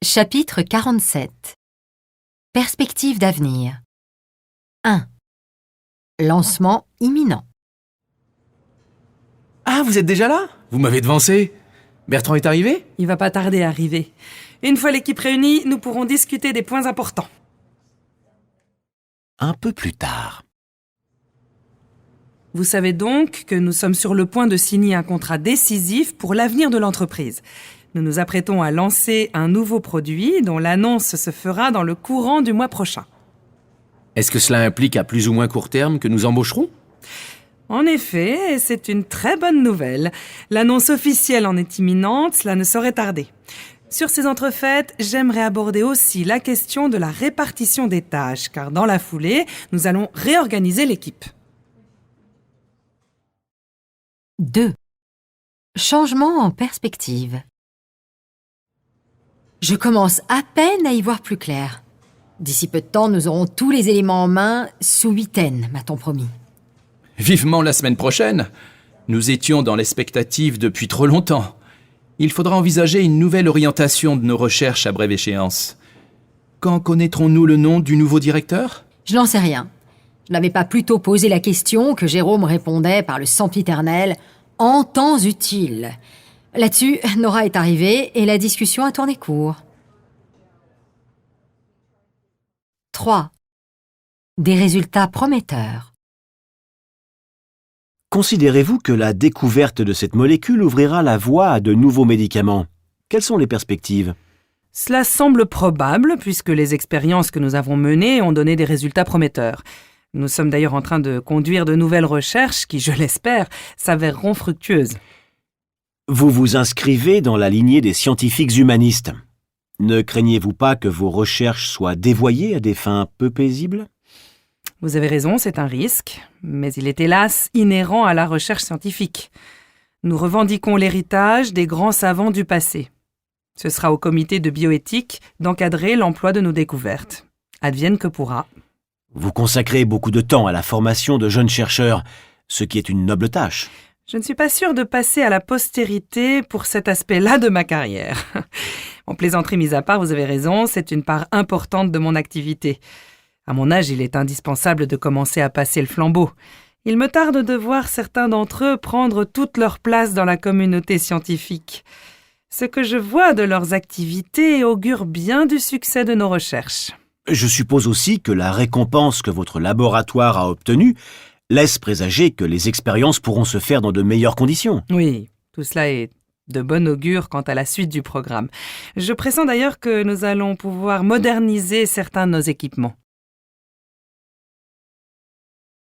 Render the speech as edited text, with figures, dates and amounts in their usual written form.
Chapitre 47. Perspectives d'avenir. 1. Lancement imminent. Ah, vous êtes déjà là? Vous m'avez devancé. Bertrand est arrivé? Il va pas tarder à arriver. Une fois l'équipe réunie, nous pourrons discuter des points importants. Un peu plus tard. Vous savez donc que nous sommes sur le point de signer un contrat décisif pour l'avenir de l'entreprise. Nous nous apprêtons à lancer un nouveau produit dont l'annonce se fera dans le courant du mois prochain. Est-ce que cela implique à plus ou moins court terme que nous embaucherons? En effet, c'est une très bonne nouvelle. L'annonce officielle en est imminente, cela ne saurait tarder. Sur ces entrefaites, j'aimerais aborder aussi la question de la répartition des tâches, car dans la foulée, nous allons réorganiser l'équipe. 2. Changement en perspective. Je commence à peine à y voir plus clair. D'ici peu de temps, nous aurons tous les éléments en main, sous huitaine, m'a-t-on promis. Vivement la semaine prochaine. Nous étions dans l'expectative depuis trop longtemps. Il faudra envisager une nouvelle orientation de nos recherches à brève échéance. Quand connaîtrons-nous le nom du nouveau directeur? Je n'en sais rien. Je n'avais pas plutôt posé la question que Jérôme répondait par le sempiternel « en temps utile ». Là-dessus, Nora est arrivée et la discussion a tourné court. 3. Des résultats prometteurs. Considérez-vous que la découverte de cette molécule ouvrira la voie à de nouveaux médicaments? Quelles sont les perspectives? Cela semble probable puisque les expériences que nous avons menées ont donné des résultats prometteurs. Nous sommes d'ailleurs en train de conduire de nouvelles recherches qui, je l'espère, s'avéreront fructueuses. Vous vous inscrivez dans la lignée des scientifiques humanistes. Ne craignez-vous pas que vos recherches soient dévoyées à des fins peu paisibles? Vous avez raison, c'est un risque, mais il est hélas inhérent à la recherche scientifique. Nous revendiquons l'héritage des grands savants du passé. Ce sera au comité de bioéthique d'encadrer l'emploi de nos découvertes. Advienne que pourra. Vous consacrez beaucoup de temps à la formation de jeunes chercheurs, ce qui est une noble tâche. Je ne suis pas sûre de passer à la postérité pour cet aspect-là de ma carrière. En plaisanterie mise à part, vous avez raison, c'est une part importante de mon activité. À mon âge, il est indispensable de commencer à passer le flambeau. Il me tarde de voir certains d'entre eux prendre toute leur place dans la communauté scientifique. Ce que je vois de leurs activités augure bien du succès de nos recherches. Je suppose aussi que la récompense que votre laboratoire a obtenue laisse présager que les expériences pourront se faire dans de meilleures conditions. Oui, tout cela est de bon augure quant à la suite du programme. Je pressens d'ailleurs que nous allons pouvoir moderniser certains de nos équipements.